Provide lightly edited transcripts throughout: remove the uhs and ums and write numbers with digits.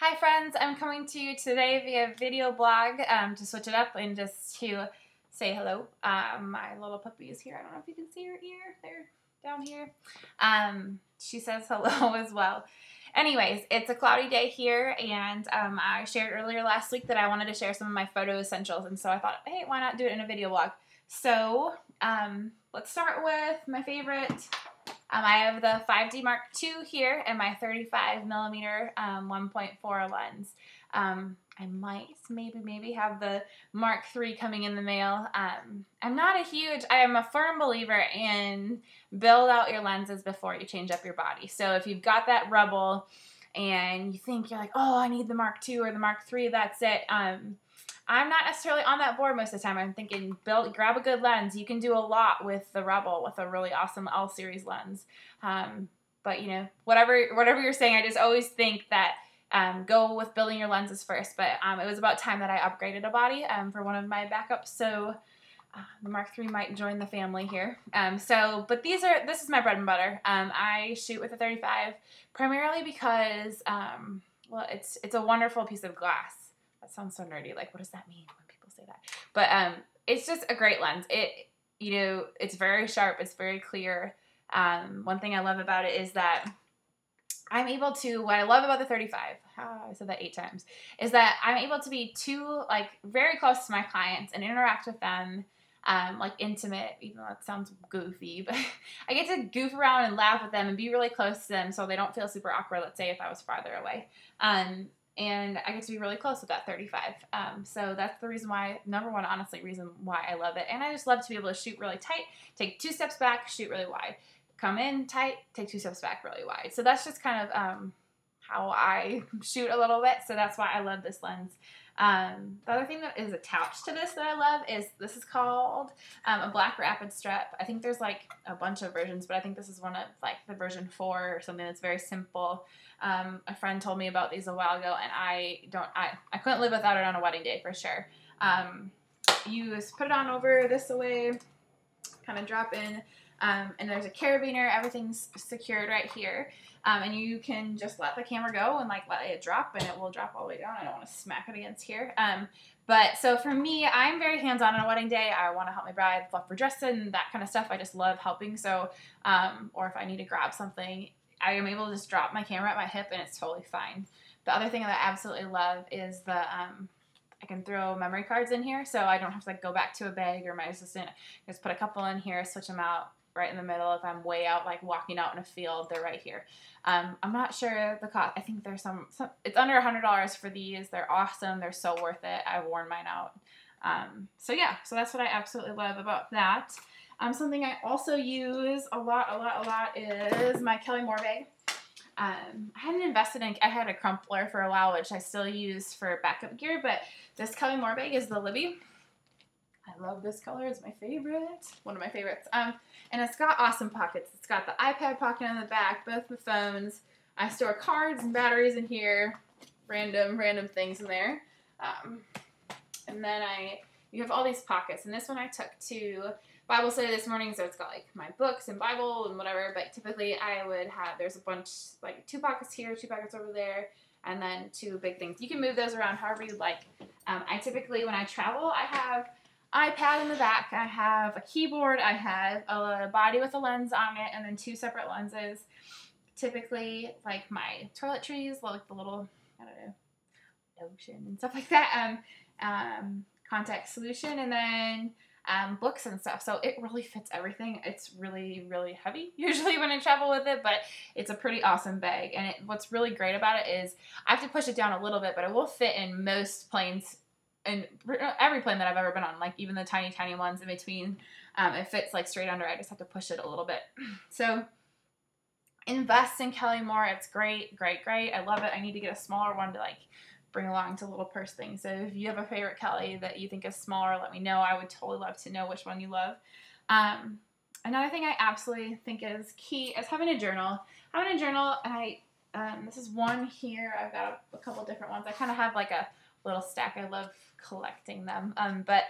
Hi friends, I'm coming to you today via video blog to switch it up and just to say hello. My little puppy is here. I don't know if you can see her ear. They're down here. She says hello as well. Anyways, it's a cloudy day here, and I shared earlier last week that I wanted to share some of my photo essentials, and so I thought, hey, why not do it in a video blog? So let's start with my favorite. I have the 5D Mark II here and my 35mm 1.4 lens. I might maybe have the Mark III coming in the mail. I am a firm believer in build out your lenses before you change up your body. So if you've got that rubble and you think you're like, oh, I need the Mark II or the Mark III, that's it. I'm not necessarily on that board most of the time. I'm thinking grab a good lens. You can do a lot with the Rebel with a really awesome L series lens. But you know, whatever you're saying, I just always think that go with building your lenses first. But it was about time that I upgraded a body for one of my backups. So the Mark III might join the family here. But this is my bread and butter. I shoot with a 35 primarily because well, it's a wonderful piece of glass. That sounds so nerdy. Like, what does that mean when people say that? But it's just a great lens. It's very sharp. It's very clear. One thing I love about it is that I'm able to, what I love about the 35, I said that 8 times, is that I'm able to be very close to my clients and interact with them, like intimate, even though that sounds goofy, but I get to goof around and laugh with them and be really close to them so they don't feel super awkward, let's say if I was farther away. And I get to be really close with that 35. So that's the reason why, number one, honestly, reason why I love it. And I just love to be able to shoot really tight, take 2 steps back, shoot really wide. Come in tight, take 2 steps back really wide. So that's just kind of how I shoot a little bit. So that's why I love this lens. The other thing that is attached to this that I love is this is called a black rapid strap. I think there's like a bunch of versions, but I think this is one of like the version 4 or something that's very simple. A friend told me about these a while ago, and I couldn't live without it on a wedding day for sure. You just put it on over this way, kind of drop in, and there's a carabiner. Everything's secured right here. And you can just let the camera go and like let it drop, and it will drop all the way down. I don't want to smack it against here. But so for me, I'm very hands-on on a wedding day. I want to help my bride love for dressing, that kind of stuff. I just love helping. So, or if I need to grab something, I am able to just drop my camera at my hip and it's totally fine. The other thing that I absolutely love is the, I can throw memory cards in here, so I don't have to like go back to a bag or my assistant. Just put a couple in here, switch them out right in the middle. If I'm way out, like walking out in a field, they're right here. I'm not sure the cost. I think there's some it's under $100 for these. They're awesome. They're so worth it. I've worn mine out. So yeah, so that's what I absolutely love about that. Something I also use a lot is my Kelly Moore bag. I hadn't invested in, I had a crumpler for a while, which I still use for backup gear, but this Kelly Moore bag is the Libby. I love this color. It's my favorite. One of my favorites. And it's got awesome pockets. It's got the iPad pocket on the back, both the phones. I store cards and batteries in here, random things in there. And then you have all these pockets. And this one I took to Bible study this morning, so it's got like my books and Bible and whatever. But typically I would have, there's a bunch, like 2 pockets here, 2 pockets over there, and then 2 big things. You can move those around however you like. I typically, when I travel, I have iPad in the back, I have a keyboard, I have a body with a lens on it, and then 2 separate lenses. Typically, like my toiletries, like the little, I don't know, lotion and stuff like that, contact solution, and then books and stuff. So it really fits everything. It's really, really heavy usually when I travel with it, but it's a pretty awesome bag. And what's really great about it is I have to push it down a little bit, but it will fit in most planes. And every plane that I've ever been on, like even the tiny ones in between, it fits like straight under. I just have to push it a little bit. So invest in Kelly Moore. It's great. I love it. I need to get a smaller one to like bring along to little purse things. So if you have a favorite Kelly that you think is smaller, let me know. I would totally love to know which one you love. Another thing I absolutely think is key is having a journal. Having a journal, and this is one here. I've got a couple different ones. I kind of have like a little stack. I love collecting them. But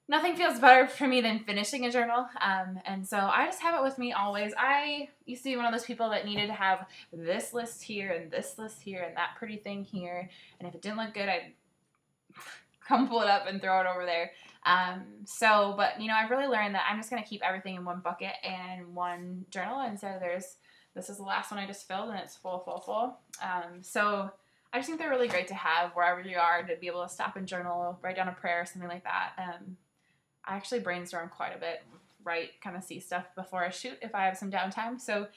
nothing feels better for me than finishing a journal, and so I just have it with me always. I used to be one of those people that needed to have this list here and this list here and that pretty thing here, and if it didn't look good, I'd come pull it up and throw it over there. But you know, I've really learned that I'm just going to keep everything in one bucket and one journal, and so this is the last one I just filled, and it's full. So I just think they're really great to have wherever you are, to be able to stop and journal, write down a prayer or something like that. I actually brainstorm quite a bit, kind of see stuff before I shoot if I have some downtime. So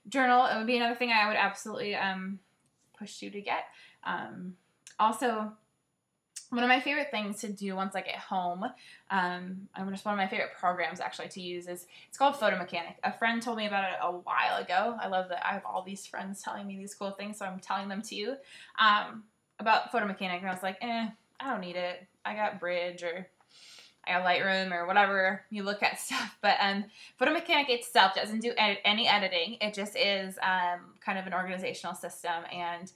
journal, it would be another thing I would absolutely push you to get. Also, one of my favorite things to do once I get home, just one of my favorite programs actually to use it's called Photo Mechanic. A friend told me about it a while ago. I love that I have all these friends telling me these cool things, so I'm telling them to you about Photo Mechanic, and I was like, I don't need it. I got Bridge, or I got Lightroom, or whatever you look at stuff. But Photo Mechanic itself doesn't do any editing. It just is kind of an organizational system, and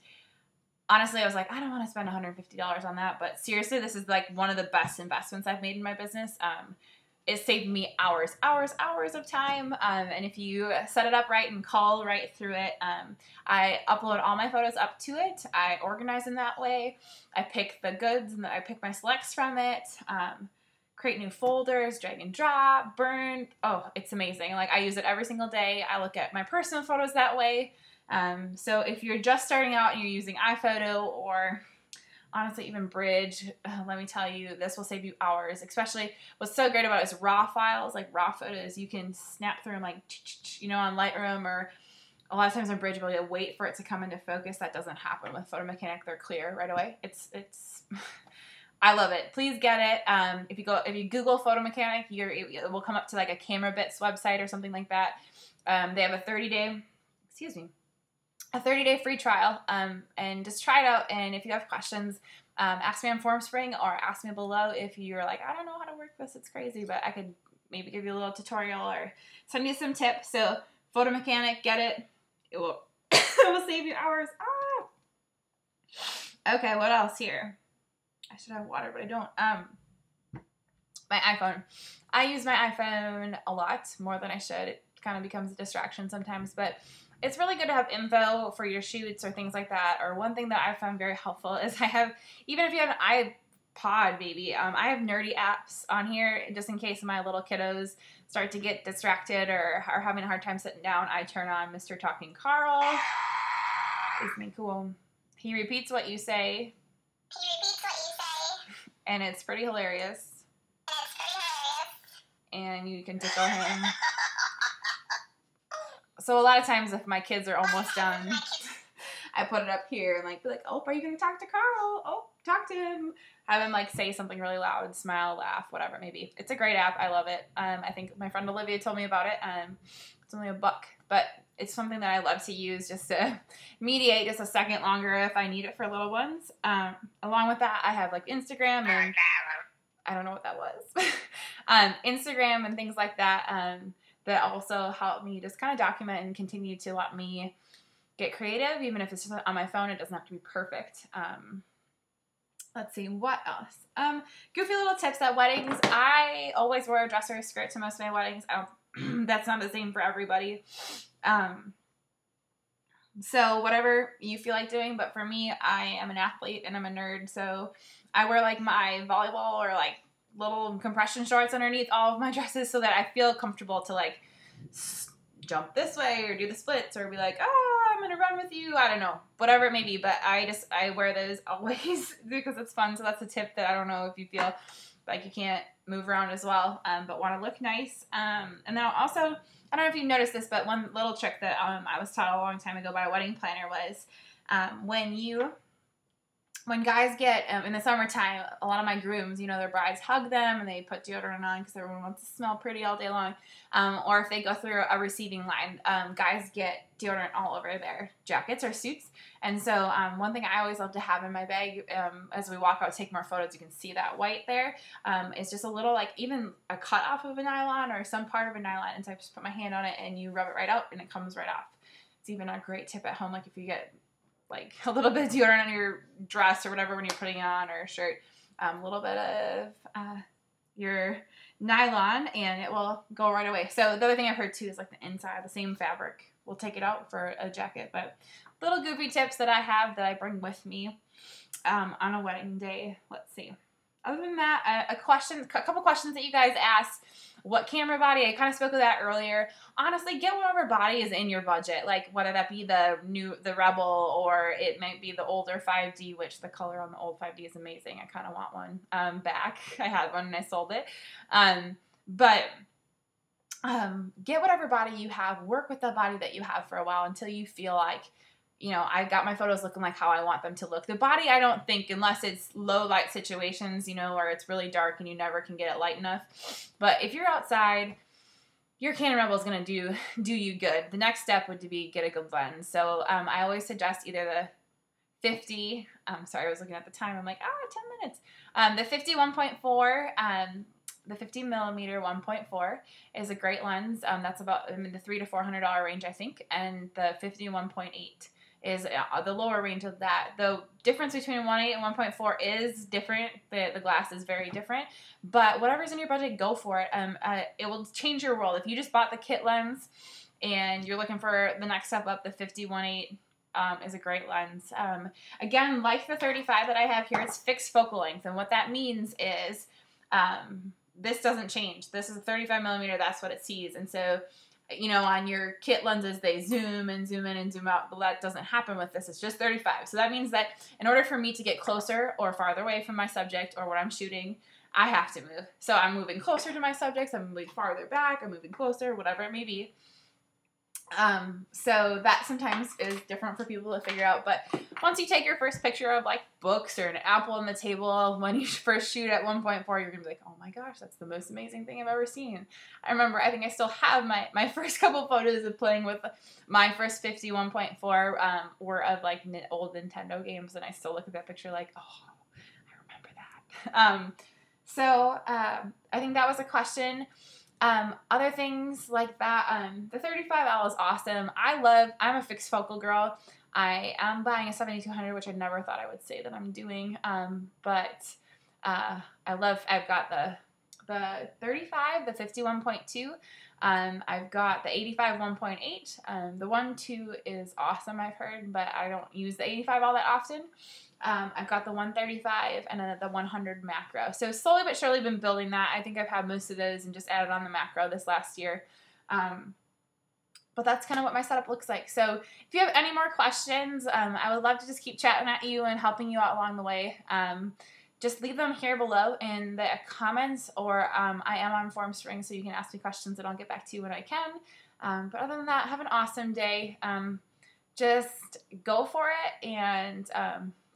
honestly, I was like, I don't want to spend $150 on that, but seriously, this is like one of the best investments I've made in my business. It saved me hours of time, and if you set it up right and call right through it, I upload all my photos up to it. I organize them that way. I pick the goods, and I pick my selects from it, create new folders, drag and drop, burn. Oh, it's amazing. Like, I use it every single day. I look at my personal photos that way. So if you're just starting out and you're using iPhoto, or honestly even Bridge, let me tell you, this will save you hours. Especially what's so great about it is raw files, like raw photos. You can snap through them like, you know, on Lightroom, or a lot of times on Bridge, you'll have to wait for it to come into focus. That doesn't happen with Photo Mechanic. They're clear right away. It's I love it. Please get it. If you Google Photo Mechanic, it will come up to like a Camera Bits website or something like that. They have a 30-day free trial, and just try it out. And if you have questions, ask me on Formspring, or ask me below if you're like, I don't know how to work this, it's crazy, but I could maybe give you a little tutorial or send you some tips. So Photo Mechanic, get it. It will it will save you hours. Okay, what else here? I should have water, but I don't. My iPhone. I use my iPhone a lot, more than I should. It kind of becomes a distraction sometimes, but it's really good to have info for your shoots or things like that. Or one thing that I found very helpful is even if you have an iPod, baby, I have nerdy apps on here just in case my little kiddos start to get distracted or are having a hard time sitting down. I turn on Mr. Talking Carl. Isn't he cool? He repeats what you say. And it's pretty hilarious. And you can tickle him. So a lot of times if my kids are almost done, I put it up here and be like, oh, are you going to talk to Carl? Oh, talk to him. Have him say something really loud, smile, laugh, whatever it may be. It's a great app. I love it. I think my friend Olivia told me about it. It's only $1, but it's something that I love to use just to mediate just a second longer if I need it for little ones. Along with that, I have Instagram, and I don't know what that was. Instagram and things like that. That also help me just kind of document and continue to let me get creative, even if it's just on my phone. It doesn't have to be perfect. Let's see, what else? Goofy little tips at weddings. I always wear a dress or a skirt to most of my weddings. That's not the same for everybody. So whatever you feel like doing, but for me, I am an athlete and I'm a nerd, so I wear my volleyball or little compression shorts underneath all of my dresses so that I feel comfortable to jump this way or do the splits or be I'm gonna run with you. I don't know, whatever it may be, but I wear those always because it's fun. So that's a tip that I don't know if you feel like you can't move around as well, but want to look nice. And then also, I don't know if you've noticed this, but one little trick that I was taught a long time ago by a wedding planner was when guys get, in the summertime, a lot of my grooms, their brides hug them and they put deodorant on because everyone wants to smell pretty all day long. Or if they go through a receiving line, guys get deodorant all over their jackets or suits. And so one thing I always love to have in my bag as we walk out, take more photos, you can see that white there. It's just a little, even a cut off of a nylon or some part of a nylon. And so I just put my hand on it and you rub it right out and it comes right off. It's even a great tip at home, if you get a little bit of deodorant on your dress or whatever when you're putting it on, or a shirt, a little bit of, your nylon and it will go right away. So the other thing I've heard too is like the inside, the same fabric will take it out for a jacket. But little goofy tips that I have that I bring with me on a wedding day. Let's see. Other than that, a couple questions that you guys asked. What camera body? I kind of spoke of that earlier. Honestly, get whatever body is in your budget. Like whether that be the Rebel or it might be the older 5D, which the color on the old 5D is amazing. I kind of want one back. I had one and I sold it. But get whatever body you have. Work with the body that you have for a while until you feel like, you know, I got my photos looking like how I want them to look. The body, I don't think, unless it's low light situations, you know, where it's really dark and you never can get it light enough. But if you're outside, your Canon Rebel is going to do you good. The next step would be get a good lens. So I always suggest either the 50, sorry, I was looking at the time. I'm like, 10 minutes. The 50 1.4, the 50 millimeter 1.4 is a great lens. That's about in the $300 to $400 range, I think. And the 50 1.8 is the lower range of that. The difference between 1.8 and 1.4 is different. The glass is very different. But whatever's in your budget, go for it. It will change your world. If you just bought the kit lens and you're looking for the next step up, the 50 1.8 is a great lens. Again, like the 35 that I have here, it's fixed focal length. And what that means is this doesn't change. This is a 35 millimeter. That's what it sees. And so, you know, on your kit lenses, they zoom and zoom in and zoom out. But that doesn't happen with this. It's just 35. So that means that in order for me to get closer or farther away from my subject or what I'm shooting, I have to move. So I'm moving closer to my subjects. I'm moving farther back. I'm moving closer, whatever it may be. So that sometimes is different for people to figure out. But once you take your first picture of like books or an apple on the table when you first shoot at 1.4, you're gonna be like, oh my gosh, that's the most amazing thing I've ever seen. I remember, I think I still have my first couple photos of playing with my first 50 1.4 were of like old Nintendo games, and I still look at that picture like, oh, I remember that. So I think that was a question. Other things like that, the 35L is awesome. I'm a fixed focal girl. I am buying a 7200, which I never thought I would say that I'm doing. But I've got the 35, the 51.2. I've got the 85 1.8. The 1.2 is awesome, I've heard, but I don't use the 85 all that often. I've got the 135 and then the 100 macro. So slowly but surely been building that. I think I've had most of those and just added on the macro this last year. But that's kind of what my setup looks like. So if you have any more questions, I would love to just keep chatting at you and helping you out along the way. Just leave them here below in the comments, or I am on Formspring, so you can ask me questions and I'll get back to you when I can. But other than that, have an awesome day. Just go for it and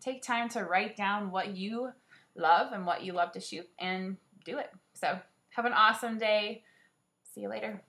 take time to write down what you love and what you love to shoot and do it. So have an awesome day. See you later.